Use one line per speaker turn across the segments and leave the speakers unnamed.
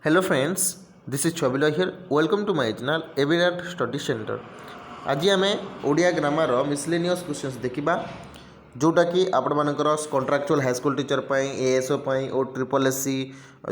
Hello friends, this is Chabila here. Welcome to my channel Evirat Study Center. आज आम Odia grammar miscellaneous questions देखा जोटा कि आपण मानकर contractual high school teacher ASO और ट्रिपल एससी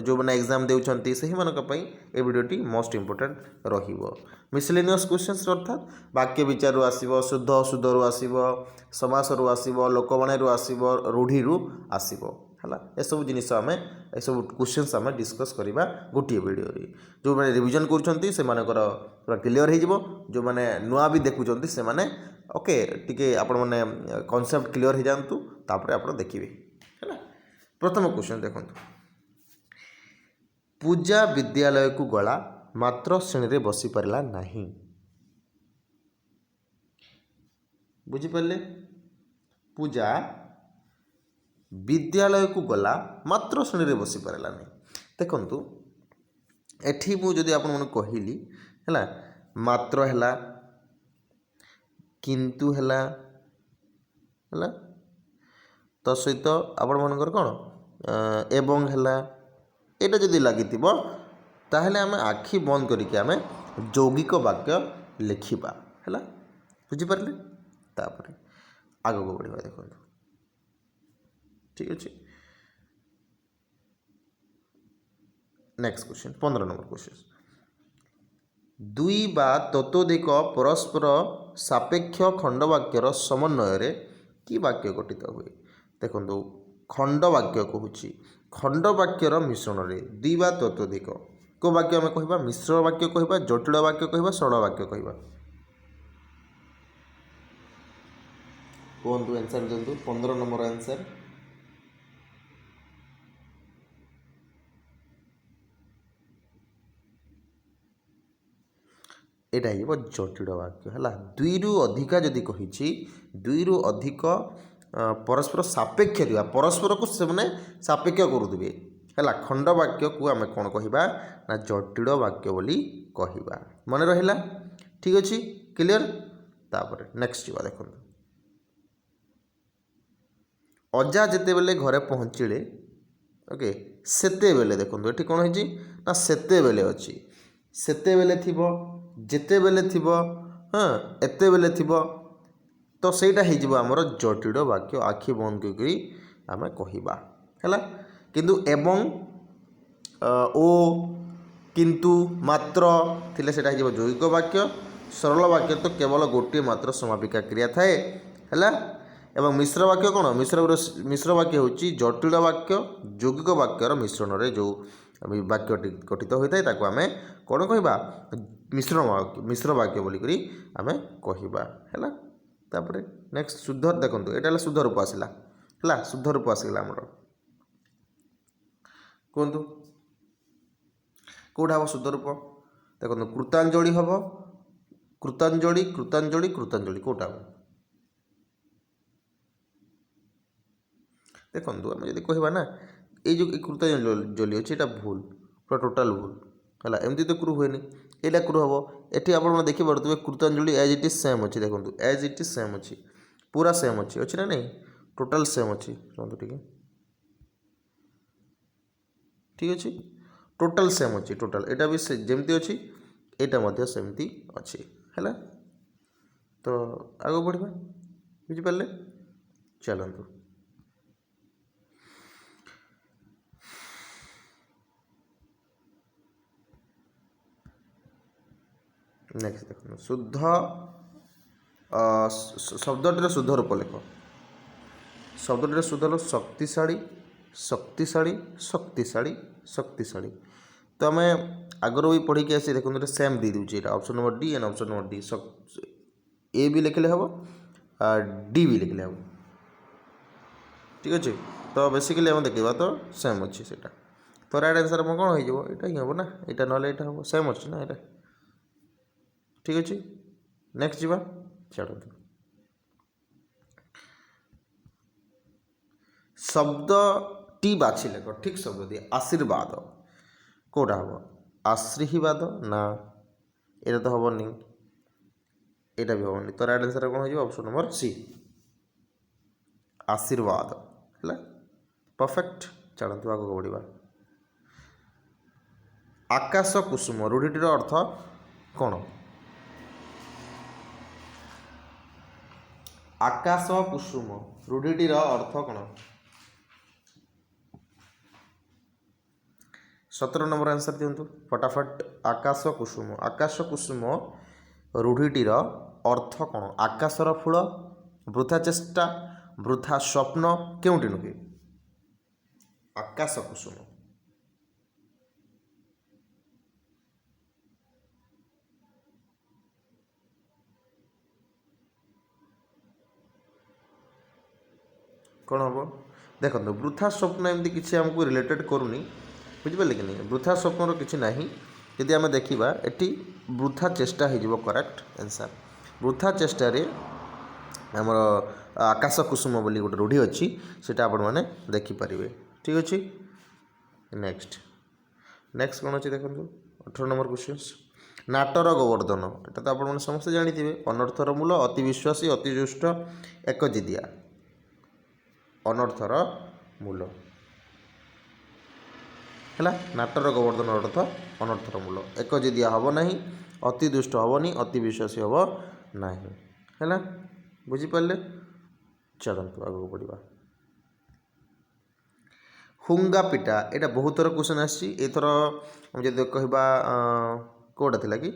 जो मैंने एग्जाम देउछंती सही मानक ए वीडियोटी मोस्ट इंपोर्टेंट रहिबो। मिसलेनियस क्वेश्चंस अर्थात वाक्य विचार रु आसीबो, शुद्ध अशुद्ध रु आसीबो, समास रु आसीबो, लोकवाणी रु आसीबो, रूढ़ी रु आसीबो है एसबू जिनस आम एसबू क्वेश्चंस आम डिस्कस करवा गोटे वीडियो जो मैंने रिविजन कर पूरा क्लीयर हो जो मैंने नुआ भी देखुं से मैंने ओके टिके आपण मैंने कॉन्सेप्ट क्लीयर हो जातु तापर आप देखिए है। प्रथम क्वेश्चन देखो, पूजा विद्यालय को गला मात्र श्रेणी रे बसी पारला नहीं। बुझिपारे, पूजा विद्यालय को गला मात्र श्रेणी रे बसी पारला नहीं। देखंतु एठी मु जदि आपण मन कहली हैला मात्र हैला किंतु हैला हैला तो सहित आपण मनकर कोन एवं हैला एटा जदि लागितिबो ताहले आमे आखि बंद करिके आमे यौगिक वाक्य लिखिबा हैला। बुझि पारले, तापर आगो को बढ़िबा। देखंतु ठीक अच्छे। नेक्स्ट क्वेश्चन 15 नंबर क्वेश्चन, दुई बा ततोधिक परस्पर सापेक्ष खंडवाक्यर समन्वय कि वाक्य गठित हुए। देखो खंडवाक्य कहूँ खंडवाक्यर मिश्रण रे दुई बा ततोधिक को वाक्य आम कह मिश्र वाक्य कह जटिल वाक्य कह सरल वाक्य कह कहतु आंसर दिंतु 15 नंबर आंसर। एटा हो जटिल वाक्य है। दुई रु अधिका जदि कही दुई रु अधिक परस्पर सापेक्ष दिवा परस्पर को से मैंने सापेक्ष करुवे है खंड वाक्य को आम कौन कहवा ना जटिल वाक्य बोली कहवा। मन रहा ठीक अच्छे क्लियर। तापर नेक्स्ट जीवा देखो, अजा जिते बेले घरे पहुँचले ओके सेते बेले देखो ये कौन है ना सेते बेले अच्छी सेते बेले थिबो जेते बेले थिबो हाँ एते बेले थिबो तो सेटा हो आमर जटिल वाक्य आखि बंद करी आम कहवा है। किंतु एवं ओ किंतु मात्र थिले सेटा हो यौगिक वाक्य। सरल वाक्य तो केवल गोटे मात्र समापिका क्रिया थाए है। एवं मिश्र वाक्य कौन मिश्र वाक्य हूँ जटिल वाक्य यौगिक वाक्यर मिश्रण रे जो वाक्य गठित होता है ताको आमे कौन कहवा मिश्र वाक्य बोलिकी आमे कहवा है। तापर नेक्स्ट शुद्ध देखो यहाँ शुद्ध रूप आसला है शुद्ध रूप आसला आमर कहतु कौटा हम शुद्ध रूप देखो कृतांजलि हम कृतांजलि कृतांजलि कृतांजलि कौटा हम देखो आम जब कहवा ना ये जो कृतांजलि अच्छे यहाँ भूल पूरा टोटाल भूल है एमती तो क्रू हुए यहाँ क्रू हम ये आप देखिए कृतांजलि एज इट इज सेम अच्छे। देखो एज इट इज सेम अच्छी पूरा सेम अच्छी अच्छे ना नहीं टोटाल सेम अच्छी ठीक ठीक अच्छे टोटाल सेम अच्छी टोटाल यहाँ भी जमती अच्छी यहाँ सेमती अच्छी है। तो आगे बढ़ा बुझिपारे चलतु नेक्स्ट देखो शुद्ध शब्दटी शुद्ध रूप लिख शब्दटी शुद्ध रूप शक्तिशाली शक्तिशाली शक्तिशाली शक्तिशाली। तो आम आगर भी पढ़ी आसी देखो सेम दे दूसरे option number D and option number D A भी लिखले हम डी भी लिखले हम ठीक अच्छे। तो बेसिकली आम देखा तो सेम अच्छे से तो राइट आंसर आम कौन हो ही हम ना यहाँ ना हम सेम अच्छे ना यहाँ ठीक अच्छे। नेक्स्ट जीवा चलतु शब्द टी बाछि लेख ठीक शब्द दिए आशीर्वाद कौटा हम आशीर्वाद ना यहाँ तो हेनी यहाँ भी हेनी। तो राइट आंसर कौन हो ऑप्शन नंबर सी आशीर्वाद है परफेक्ट। चलतु आगे बढ़ा आकाश कुसुम रूढ़ीटीर अर्थ कौन? आकाश कुसुम रूढ़ीटीर अर्थ कौन? 17 नंबर आंसर दिंतु फटाफट। आकाश कुसुम रूढ़ीटीर अर्थ कौन? आकाशर फूल, वृथा चेष्टा, वृथा स्वप्न, केउटी नुहे? आकाश कुसुम। कौन हम देखो वृथा स्वप्न एमती किसी आमको रिलेटेड करूनी, बुझिपारे कि नहीं? वृथा स्वप्नर किसी ना यदि आम देखा ये वृथा चेष्टा हो करेक्ट आंसर। वृथा चेष्टा आमर आकाश कुसुम बोली गोटे रूढ़ी अच्छी से आपण मैंने देखिपारे। ठीक अच्छे। नेक्स्ट कौन अच्छे देखो 18 नंबर क्वेश्चन। नाटर गोवर्धन एटा तो आप समस्त जानी अनर्थर मूल, अति विश्वासी, अति जुष्ट, एकजिदिया। अनर्थर मूल है नाटर गोवर्धन अर्थ अनर्थर मूल। एकजिदिया हम ना, अति दुष्ट हेनी, अति विश्वासी हम ना है। बुझीपारे? चलतु आगे बढ़ा। हुंगा पिटा यहाँ बहुत थर क्वेश्चन आथर जब कहवा कौटा थी कि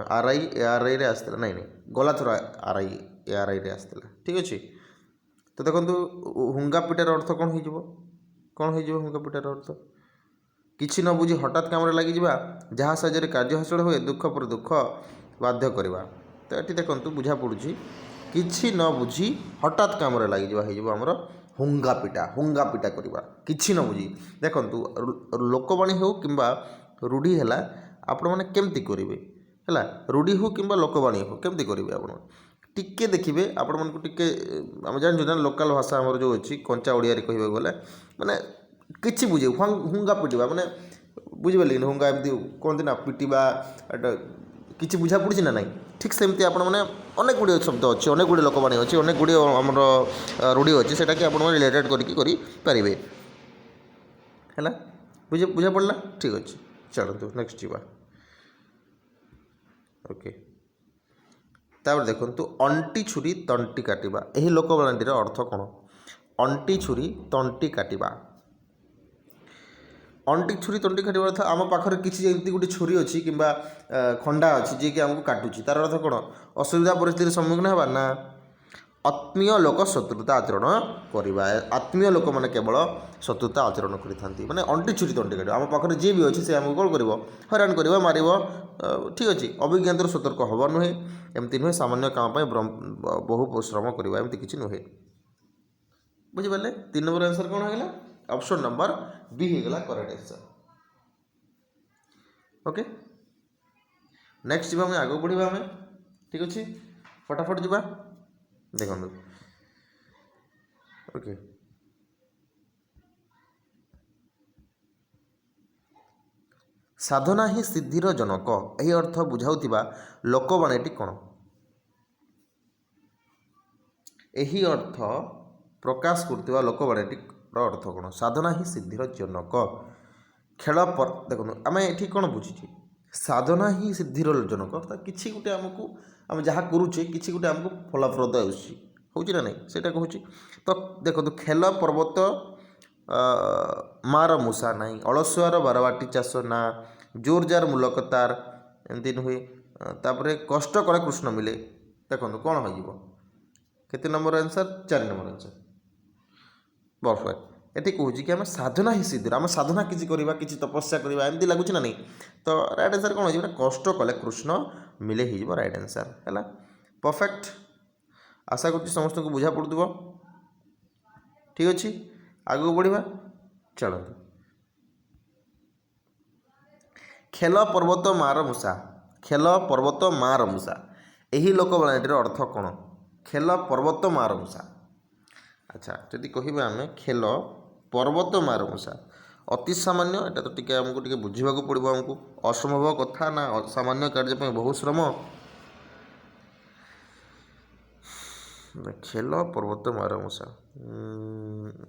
आरआई एआरआई रे आसला नहीं गला थर आरआई एआरआई रे आसला। ठीक अच्छे। तो देखो हुंगा पिटार अर्थ कौन हो? कौन हो हुंगा पिटार अर्थ? किसी न बुझी हठात काम लगी जहाँ साहाय्य कार्य हासिल हुए दुख पर दुख बाध्य करवा। तो ये देखो बुझा पड़ी किसी न बुझी हठात काम लगी आमर हुंगा पिटा करवा किसी न बुझी। देखो लोकवाणी हो कि रूढ़ी है आपण मैंने केमती करेंगे है रूढ़ी हो कि लोकवाणी हो केमती करेंगे आप टिके देखिए आपण मन को टिके आम जान ना लोकल भाषा आमर जो अच्छी कंचा ओडिया कह गले माने किसी बुझे हुंगा पिटा माने बुझिपारे कि हुंगा एमती कहते ना पिटा किसी बुझा पड़ी ना नहीं। ठीक सेमती आपण मैंने अनेक गुड़िया शब्द अच्छे, अनेक गुड़िया लोकवाणी अच्छी, अनेक गुड़िया आमर रूढ़ी अच्छी से आप रिलेटेड करें है। बुझा पड़ा? ठीक अच्छे। चलतु नेक्स्ट जीवा। ओके तापर देखो अंटी छुरी तंटी काटिबा यही लोकवाणीर अर्थ कौन? अंटी छुरी तंटी काटिबा। अंटी छुरी तंटी काटिबा अर्थ आम पाखर किसी जमी गोटे छुरी अच्छी कि खंडा अच्छी जी कि आमको काटुची तार अर्थ कौन? असुविधा परिस्थिति सम्मुखीन होगा ना आत्मीय लोक शत्रुता आचरण करवा। आत्मीय लोक मैंने केवल शत्रुता आचरण करते माने अंटी छुरी तंटी काट आम पाखे जी भी अच्छी से आमको कौन कर हैरान कर मार। ठीक अच्छे। अभिज्ञान सतर्क हम नुहे एमती नुहे सामान्य काम बहु परिश्रम करवा एमती किसी नुहे। बुझिपारे? 3 नंबर आंसर कौन होगा? ऑप्शन नंबर बी होगा करेक्ट आंसर। ओके नेक्स्ट जी आगे बढ़ा आम। ठीक अच्छे फटाफट जा देखो। ओके साधना ही सिद्धिर जनक यही अर्थ बुझाऊा लोकवाणीटी कौन? यही अर्थ प्रकाश करथिबा लोकवाणीटीर अर्थ कौन? साधना ही सिद्धिर जनक। खेल पर देखो आम ये कौन बुझीचे साधना ही सिद्धिर जनक अर्थात किसी गोटे आमको आम जहाँ करुचे किसी गोटे आमको फलप्रद होची ना नहीं सेटा कहूँ। तो देखो खेल पर्वत मार मूषा नहीं अलसुआर बारवाटी चाष ना जोर जार मूलक तार एमती नुहे। तापर कष्ट करे कृष्ण मिले देखो कौन हो केते number answer? 4 number answer. Perfect. ये कहूँ कि आम साधना ही सिद्धि आम साधना किसी करवा किसी तपस्या करवा एमती लगुच ना नहीं। तो राइट आंसर कौन हो? कष्ट कले कृष्ण मिले हो राइट आंसर है। परफेक्ट। आशा करुँच समस्त को बुझा पड़ुव। ठीक अच्छे आगे बढ़ा। चलते खेल पर्वत मार मूषा खेल पर्वत मार मूषा यही लोकवाणीटीर अर्थ कौन? खेल पर्वत मार मूषा। अच्छा जदि कह आम खेल पर्वत मार मूषा अति सामान्य एटा तो टिके आमको टिके बुझा पड़ो आमको असंभव कथा ना सामान्य कार्य बहु श्रम। खेल पर्वत मार मूषा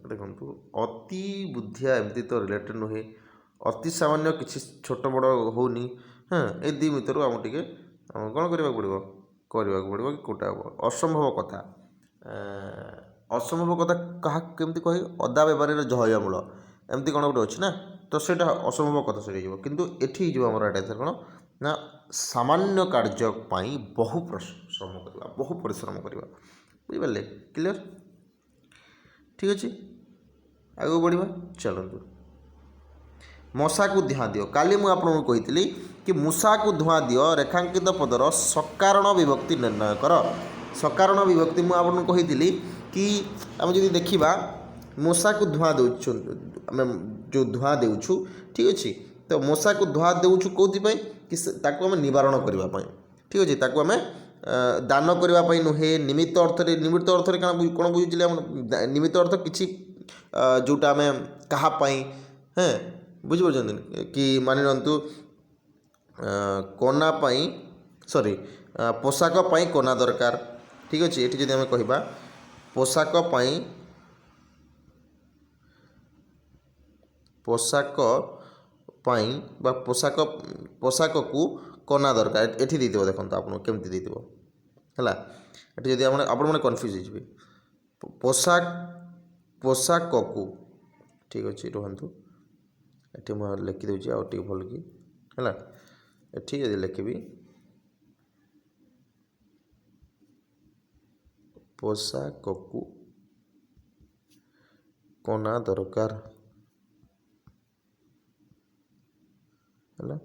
देखो अति बुद्धिया एमती तो रिलेटेड नुहे ଅତି ସାମାନ୍ୟ କିଛି ଛୋଟ ବଡ଼ ହେଉନି। ହଁ, ଏ ଦୁଇ ଭିତରୁ ଆମକୁ ଟିକେ କ'ଣ କରିବାକୁ ପଡ଼ିବ କି କେଉଁଟା ହେବ ଅସମ୍ଭବ କଥା। ଅସମ୍ଭବ କଥା କାହାକୁ କେମିତି କହି ଅଦା ବେପାରୀର ଜୟମୂଳ ଏମିତି କ'ଣ ଗୋଟେ ଅଛି ନା, ତ ସେଇଟା ଅସମ୍ଭବ କଥା ସେଇଟା ହେଇଯିବ। କିନ୍ତୁ ଏଠି ହେଇଯିବ ଆମର ଏଇଟା କ'ଣ ନା ସାମାନ୍ୟ କାର୍ଯ୍ୟ ପାଇଁ ବହୁ ପରିଶ୍ରମ କରିବା, ବହୁ ପରିଶ୍ରମ କରିବା। ବୁଝିପାରିଲେ? କ୍ଲିଅର୍? ଠିକ୍ ଅଛି, ଆଗକୁ ବଢ଼ିବା। ଚାଲନ୍ତୁ। ମଶାକୁ ଧୂଆଁ ଦିଅ। କାଲି ମୁଁ ଆପଣଙ୍କୁ କହିଥିଲି କି ମୂଷାକୁ ଧୂଆଁ ଦିଅ ରେଖାଙ୍କିତ ପଦର ସକାରଣ ବିଭକ୍ତି ନିର୍ଣ୍ଣୟ କର। ସକାରଣ ବିଭକ୍ତି ମୁଁ ଆପଣଙ୍କୁ କହିଥିଲି କି ଆମେ ଯଦି ଦେଖିବା ମଶାକୁ ଧୂଆଁ ଦେଉଛୁ, ଆମେ ଯେଉଁ ଧୂଆଁ ଦେଉଛୁ, ଠିକ୍ ଅଛି, ତ ମଶାକୁ ଧୂଆଁ ଦେଉଛୁ କେଉଁଥିପାଇଁ କି ତାକୁ ଆମେ ନିବାରଣ କରିବା ପାଇଁ। ଠିକ୍ ଅଛି, ତାକୁ ଆମେ ଦାନ କରିବା ପାଇଁ ନୁହେଁ। ନିମିତ୍ତ ଅର୍ଥରେ କ'ଣ ବୁଝୁଥିଲେ ଆମ ନିମିତ୍ତ ଅର୍ଥ କିଛି ଯେଉଁଟା ଆମେ କାହା ପାଇଁ, ହଁ ବୁଝିପାରୁଛନ୍ତି କି ମାନି ନିଅନ୍ତୁ କନା ପାଇଁ ପୋଷାକ ପାଇଁ କନା ଦରକାର। ଠିକ୍ ଅଛି, ଏଠି ଯଦି ଆମେ କହିବା ପୋଷାକ ପାଇଁ ବା ପୋଷାକକୁ କନା ଦରକାର ଏଠି ଦେଇଥିବ। ଦେଖନ୍ତୁ ଆପଣଙ୍କୁ କେମିତି ଦେଇଥିବ ହେଲା। ଏଠି ଯଦି ଆପଣମାନେ କନଫ୍ୟୁଜ୍ ହେଇଯିବେ। ପୋଷାକକୁ, ଠିକ୍ ଅଛି ରୁହନ୍ତୁ, ଏଠି ମୁଁ ଲେଖିଦେଉଛି ଆଉ ଟିକେ ଭଲ କି ହେଲା। ଏଠି ଯଦି ଲେଖିବି ପୋଷାକକୁ କନା ଦରକାର ହେଲା।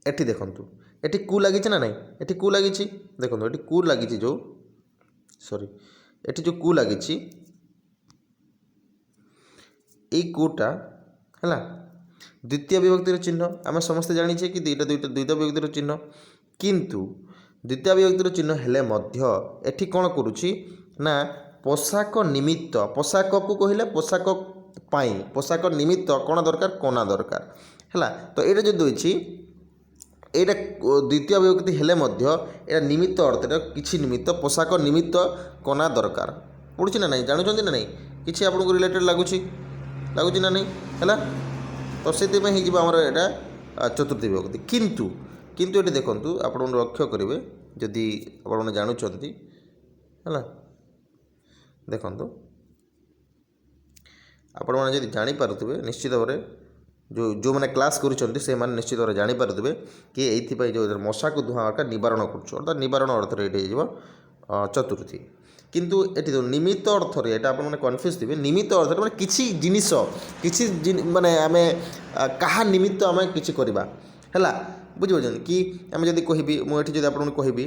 ଏଠି ଦେଖନ୍ତୁ ଏଠି କୁ ଲାଗିଛି ନା ନାହିଁ, ଏଠି କୁ ଲାଗିଛି। ଦେଖନ୍ତୁ ଏଠି କୁ ଲାଗିଛି, ଏଠି ଯେଉଁ କୁ ଲାଗିଛି, ଏଇ କୁଟା ହେଲା ଦ୍ୱିତୀୟ ବିଭକ୍ତିର ଚିହ୍ନ। ଆମେ ସମସ୍ତେ ଜାଣିଛେ କି ଦ୍ୱିତୀୟ ବିଭକ୍ତିର ଚିହ୍ନ। କିନ୍ତୁ ଦ୍ୱିତୀୟ ବିଭକ୍ତିର ଚିହ୍ନ ହେଲେ ମଧ୍ୟ ଏଠି କ'ଣ କରୁଛି ନା ପୋଷାକ ନିମିତ୍ତ, ପୋଷାକକୁ କହିଲେ ପୋଷାକ ପାଇଁ, ପୋଷାକ ନିମିତ୍ତ କ'ଣ ଦରକାର, କନା ଦରକାର ହେଲା। ତ ଏଇଟା ଯଦି ଅଛି, ଏଇଟା ଦ୍ୱିତୀୟ ବିଭକ୍ତି ହେଲେ ମଧ୍ୟ ଏଇଟା ନିମିତ୍ତ ଅର୍ଥରେ କିଛି ନିମିତ୍ତ, ପୋଷାକ ନିମିତ୍ତ କନା ଦରକାର। ପଡ଼ୁଛି ନା ନାହିଁ, ଜାଣୁଛନ୍ତି ନା ନାହିଁ, କିଛି ଆପଣଙ୍କୁ ରିଲେଟେଡ଼୍ ଲାଗୁଛି ନା ନାହିଁ ହେଲା। ତ ସେଥିପାଇଁ ହେଇଯିବ ଆମର ଏଇଟା ଚତୁର୍ଥୀ ବିଭକ୍ତି। କିନ୍ତୁ ଏଠି ଦେଖନ୍ତୁ ଆପଣମାନେ ଲକ୍ଷ୍ୟ କରିବେ, ଯଦି ଆପଣମାନେ ଜାଣୁଛନ୍ତି ହେଲା, ଦେଖନ୍ତୁ ଆପଣମାନେ ଯଦି ଜାଣିପାରୁଥିବେ ନିଶ୍ଚିତ ଭାବରେ, ଯେଉଁମାନେ କ୍ଲାସ୍ କରୁଛନ୍ତି ସେମାନେ ନିଶ୍ଚିତ ଭାବରେ ଜାଣିପାରୁଥିବେ କି ଏଇଥିପାଇଁ ଯେଉଁ ମଶାକୁ ଧୂଆଁଟା ନିବାରଣ କରୁଛୁ, ଅର୍ଥାତ୍ ନିବାରଣ ଅର୍ଥରେ ଏଇଠି ହେଇଯିବ ଚତୁର୍ଥୀ। କିନ୍ତୁ ଏଠି ନିମିତ୍ତ ଅର୍ଥରେ, ଏଇଟା ଆପଣମାନେ କନଫ୍ୟୁଜ୍ ଥିବେ, ନିମିତ୍ତ ଅର୍ଥରେ ମାନେ କିଛି ଜିନିଷ, ମାନେ ଆମେ କାହା ନିମିତ୍ତ ଆମେ କିଛି କରିବା ହେଲା। ବୁଝିପାରୁଛନ୍ତି କି? ଆମେ ଯଦି କହିବି, ମୁଁ ଏଠି ଯଦି ଆପଣଙ୍କୁ କହିବି,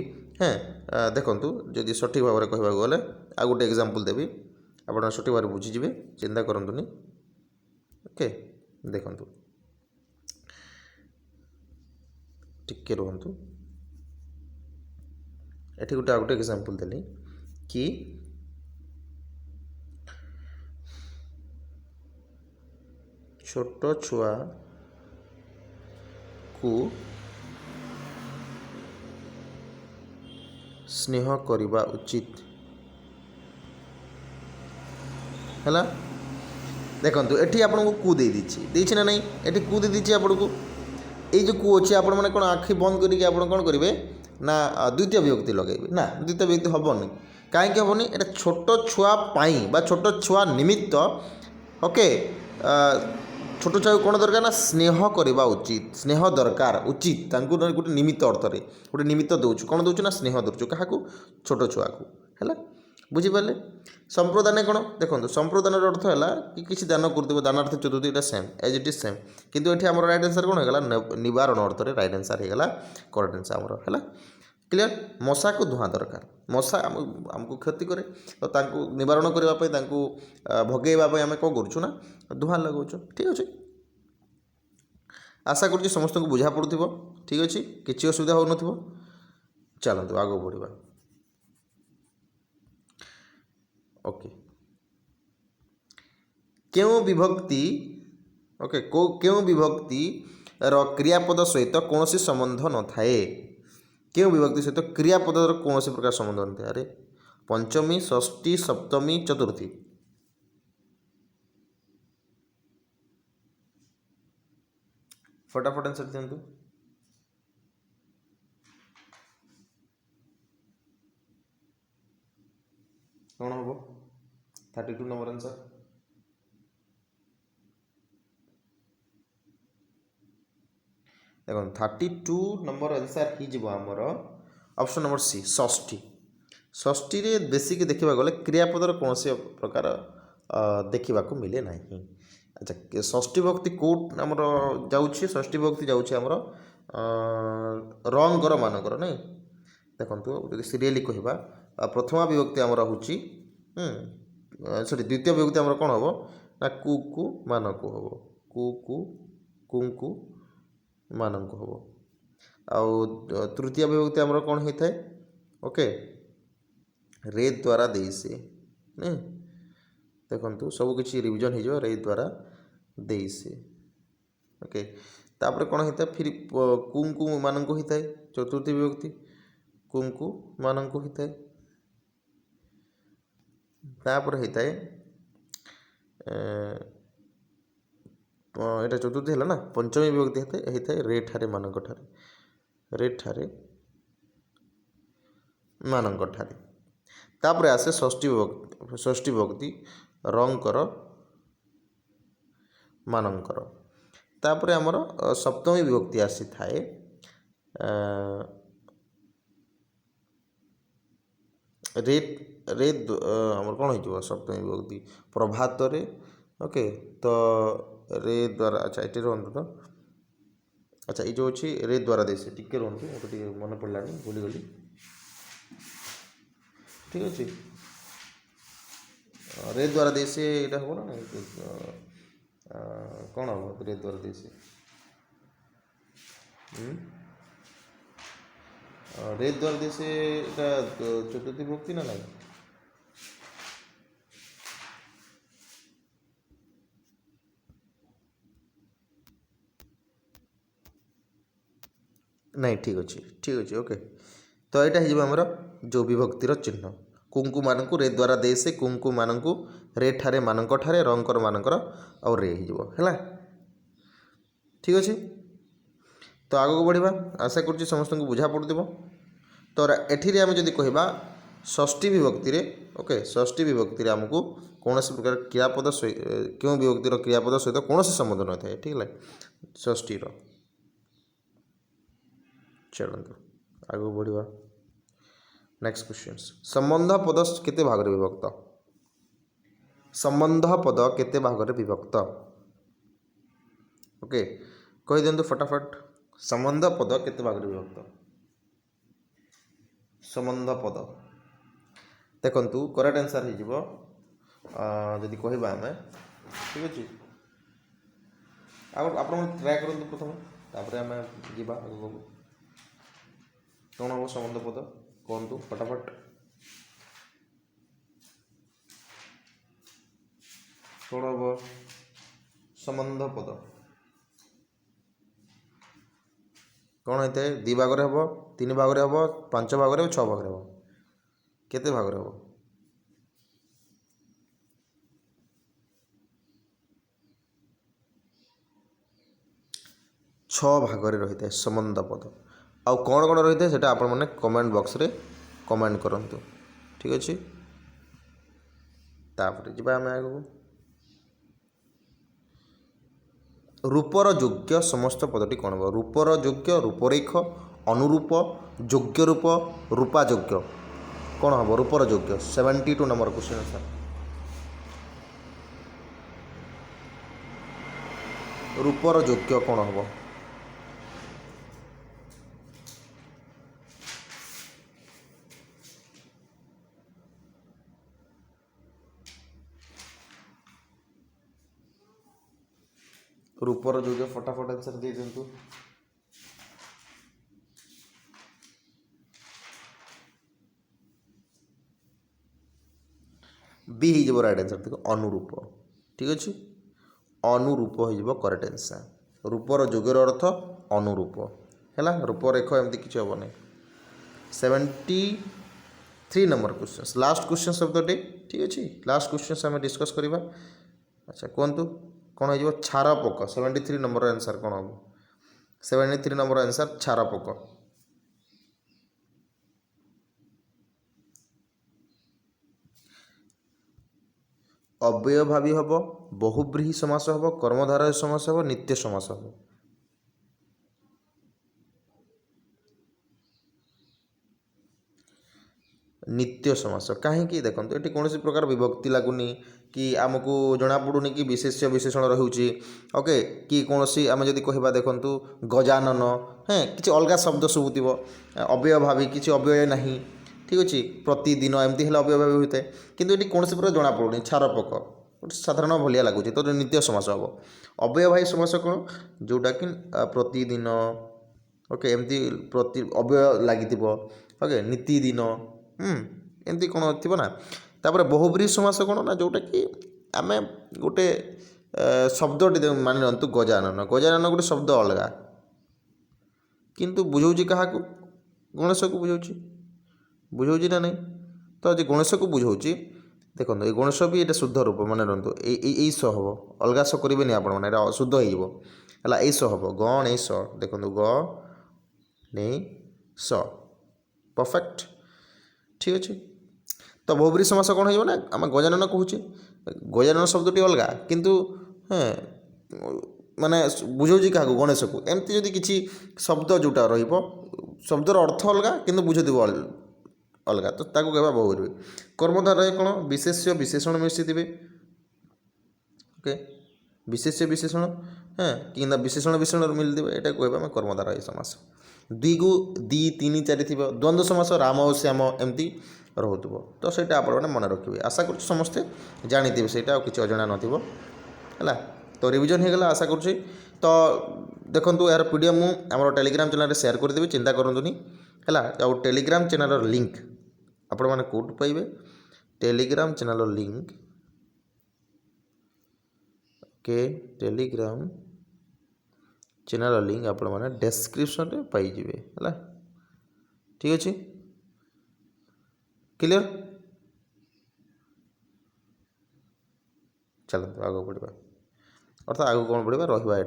ଦେଖନ୍ତୁ ଯଦି ସଠିକ୍ ଭାବରେ କହିବାକୁ ଗଲେ ଆଉ ଗୋଟେ ଏକ୍ଜାମ୍ପଲ୍ ଦେବି, ଆପଣ ସଠିକ୍ ଭାବରେ ବୁଝିଯିବେ, ଚିନ୍ତା କରନ୍ତୁନି। ଓକେ, ଦେଖନ୍ତୁ ଟିକେ ରୁହନ୍ତୁ। ଏଠି ଆଉ ଗୋଟେ ଏକ୍ଜାମ୍ପଲ୍ ଦେଲି କି ଛୋଟ ଛୁଆକୁ ସ୍ନେହ କରିବା ଉଚିତ ହେଲା। ଦେଖନ୍ତୁ ଏଠି ଆପଣଙ୍କୁ କୁ ଦେଇଛି ନା ନାହିଁ, ଏଠି କୁ ଦେଇଛି ଆପଣଙ୍କୁ। ଏଇ ଯେଉଁ କୁ ଅଛି, ଆପଣମାନେ କ'ଣ ଆଖି ବନ୍ଦ କରିକି ଆପଣ କ'ଣ କରିବେ ନା ଦ୍ୱିତୀୟ ବିଭକ୍ତି ଲଗାଇବେ? ନା, ଦ୍ୱିତୀୟ ବିଭକ୍ତି ହେବନି। କାହିଁକି ହେବନି? ଏଇଟା ଛୋଟ ଛୁଆ ପାଇଁ ବା ଛୋଟ ଛୁଆ ନିମିତ୍ତ। ଓକେ, ଛୋଟ ଛୁଆକୁ କ'ଣ ଦରକାର ନା ସ୍ନେହ କରିବା ଉଚିତ, ସ୍ନେହ ଦରକାର ଉଚିତ। ତାଙ୍କୁ ଗୋଟେ ନିମିତ୍ତ ଅର୍ଥରେ ଗୋଟେ ନିମିତ୍ତ ଦେଉଛୁ, କ'ଣ ଦେଉଛୁ ନା ସ୍ନେହ ଦେଉଛୁ। କାହାକୁ? ଛୋଟ ଛୁଆକୁ ହେଲା। ବୁଝିପାରିଲେ? ସମ୍ପ୍ରଦାନ କ'ଣ? ଦେଖନ୍ତୁ ସମ୍ପ୍ରଦାନର ଅର୍ଥ ହେଲା କି କିଛି ଦାନ କରୁଥିବ, ଦାନାର୍ଥ ଚତୁର୍ଥୀ, ଏଇଟା same age it is same. କିନ୍ତୁ ଏଠି ଆମର ରାଇଟ୍ ଆନ୍ସର୍ କ'ଣ ହେଇଗଲା? ନିବାରଣ ଅର୍ଥରେ ରାଇଟ୍ ଆନ୍ସର୍ ହେଇଗଲା, କରେକ୍ଟ ଆନ୍ସର୍ ଆମର ହେଲା। କ୍ଲିଅର୍? ମଶାକୁ ଧୂଆଁ ଦରକାର। ମଶା ଆମକୁ କ୍ଷତି କରେ, ତ ତାଙ୍କୁ ନିବାରଣ କରିବା ପାଇଁ, ତାଙ୍କୁ ଭଗେଇବା ପାଇଁ ଆମେ କ'ଣ କରୁଛୁ ନା ଧୂଆଁ ଲଗାଉଛୁ। ଠିକ୍ ଅଛି, ଆଶା କରୁଛି ସମସ୍ତଙ୍କୁ ବୁଝା ପଡ଼ୁଥିବ। ଠିକ୍ ଅଛି, କିଛି ଅସୁବିଧା ହେଉନଥିବ। ଚାଲନ୍ତୁ ଆଗକୁ ବଢ଼ିବା। ଓକେ, କେଉଁ ବିଭକ୍ତିର କ୍ରିୟାପଦ ସହିତ କୌଣସି ସମ୍ବନ୍ଧ ନଥାଏ? କେଉଁ ବିଭକ୍ତି ସହିତ କ୍ରିୟାପଦର କୌଣସି ପ୍ରକାର ସମ୍ବନ୍ଧ ନଥାଏ? ଆରେ ପଞ୍ଚମୀ, ଷଷ୍ଠୀ, ସପ୍ତମୀ, ଚତୁର୍ଥୀ, फटाफट आंसर दिंतु। कौन हम 32 नंबर आंसर। देखो 32 नंबर आंसर होमर ऑप्शन नंबर सी षष्ठी। षष्ठी रे बेसिक देखा गले क्रियापदर कौन से प्रकार देखा मिले ना। अच्छा षष्ठी भक्ति कौट आमर जाऊँगी षष्ठी भक्ति जाऊँगी आमर रंगर मानकर नहीं देखो जो सीरियली कहवा प्रथमा विभक्ति आमर हूँ सॉरी द्वितीय विभक्ति आमर कौन हम ना कु कु मान को हम कु कुंकु मान को हम आउ तृतीय विभक्ति आमर कौन होता है ओके रे द्वारा दे से नहीं देखो सब किसी रिविजन हो रे द्वारा दे से ओके तापर कौन होता है फिर कुंकु मान को होता है चतुर्थ विभक्ति कुंकु मान को होता है तापर होता है यहाँ चतुर्थ है ना पंचमी विभक्ति होता है रे ठारे मान ठारे रे ठारे मान ठारे तापर आसे षष्ठी विभक्ति रंकर मानकर तापर आमर सप्तमी विभक्ति आसी थाए रे रे आमर कौन हो सप्तमी विभक्ति प्रभात रे ओके तो रे द्वारा अच्छा ये रुहतु तो अच्छा ये जो अच्छी रे द्वारा दे से टिके रुहतु मुझे मन पड़ानी भूलीगली ठीक अच्छे रे द्वारा दे से यहाँ हम ना कौन हम रे द्वारा दे से रे द्वारा दे से चतुर्थ विभक्ति ना नहीं नहीं ठीक अच्छे ओके तो यहाँ होमर जो विभक्तिर चिन्ह कुंकु मान को रे द्वारा दे से कुंकु मान को रे ठारे मान ठारे रंकर मानकर आउ रे है ठीक अच्छे तो आग को बढ़ा आशा कर समस्त को बुझा पड़ो तो एठी आम जदि कहवा षष्ठी विभक्ति ओके षष्ठी विभक्ति आमको कौन प्रकार क्रियापद क्यों विभक्तिर क्रियापद सहित कौन संबंध न था ठीक है षष्ठीर चलते आग बढ़ा नेक्स्ट क्वेश्चन संबंध पद केते भाग रे विभक्त संबंध पद केते भाग रे विभक्त ओके कहि दिंतु फटाफट संबंध पद केते भाग रे विभक्त संबंध पद देखंतु करेक्ट आंसर हो जिवो जदि कहबा हमें ठीक अछि आपण ट्राई करंतु प्रथम तापर हमें जीवा आगो कौन हम संबंध पद कहतु फटाफट कौन हम संबंध पद कौन होता है दी भाग हम तीन भाग हम 5 भाग 6 भाग हम केते भाग हम 6 भाग रही है संबंध पद आउ कौन कौन रही है आपण मैंने कमेंट बॉक्स रे कमेंट करंतु ठीक अच्छे तापर जी आम आगू रूपर योग्य समस्त पदटी कौन हम रूपर योग्य रूपरेख अनुरूप योग्य रूप रूपा योग्य कौन हम रूपर योग्य 72 नंबर क्वेश्चन सर रूपर योग्य कौन हम रूपर योग्य फटाफट आंसर दे दिंतु बी हो राइट आंसर देखो अनुरूप ठीक अच्छे अनुरूप हो करेक्ट आंसर रूपर योग्यर अर्थ अनुरूप है रूपरेख एमती किसी हम ना 73 नंबर क्वेश्चन लास्ट क्वेश्चन शब्दटे ठीक अच्छे लास्ट क्वेश्चन आम डिस्कस करवा अच्छा कहतु कौन हो छार पोक 73 नंबर आंसर कौन हम 73 नंबर आंसर छारपोक। अव्ययभावी हम, बहुब्रीहि समास हम, कर्मधारय समास हम, नित्य समास हम। नित्य समास कहीं देखो ये कौन प्रकार विभक्ति लगुनि कि आमको जना पड़ूनी कि विशेष्य विशेषण रही ओके कि कौन आम जदि कह देखूँ गजानन हाँ कि अलग शब्द शुभुव अव्ययभावी किसी अव्यय ना ठीक अच्छे प्रतिदिन एमती अव्ययभावी होता है किंतु ये कौन प्रकार जना पड़ूनी छारपोक गोटे साधारण भलिया लगुच तो नित्य समास हम। अव्ययभावी समास कौन जोटा कि प्रतिदिन ओके एमती प्रति अव्यय लगी ओके नीतिदिन एमती कौन थी ना। तापर बहुब्रीहि समास कौन ना जोटा कि आम गोटे शब्द मान नीतु गजानन गजानन गोटे शब्द अलग किंतु बुझाऊँ क्या गणेश को बुझाऊँ बुझाऊँ ना नहीं तो आज गणेश को बुझाऊँ देखो ये गणेश भी ये शुद्ध रूप मन रखु यही स हम अलग स करेंगे आपण मैंने शुद्ध होगा यही स हम गणेश देखो स परफेक्ट ठीक अच्छे। तो बहुब्रीहि समास कौन हो ना आम गजानन कहूँ गजानन शब्दटी अलग किंतु हाँ माने बुझाऊँ क्या गणेश को एमती जदि किसी शब्द जोटा रब्दर अर्थ अलग किंतु बुझे अलग तो ताको कहवा बहुब्रीहि। कर्मधारय कौन विशेष्य विशेषण मिशिथे ओके विशेष्य विशेषण हाँ कि विशेषण विशेषण मिलते यहाँ कहवा कर्मधारय समास। दुई को दी तीन चारि थी द्वंद्व समास राम और श्याम एमती रोथुव तो सहीटा आप मन रखिए आशा कर समस्ते जानी से किसी अजा नाला तो रिविजन होगा आशा करुँच। तो देखो यार पीडीएफ मु आम टेलीग्राम चैनल शेयर करदेवी चिंता करूँ है टेलीग्राम चैनल लिंक आपण मैंने कौट पाइबे Telegram channel link okay Telegram channel link आपण मैंने डेस्क्रिप्शन रे पाइबे है ठीक अच्छे क्लियर। चलते आगे बढ़ा अर्थात आगे कौन बढ़ा रहा है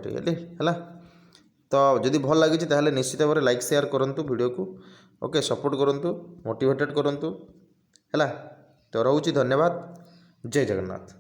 तो जदि भल लगी निश्चित भाव में लाइक शेयर करूँ वीडियो को ओके सपोर्ट करूँ मोटिवेटेड करूँ है तो रोचे धन्यवाद जय जगन्नाथ।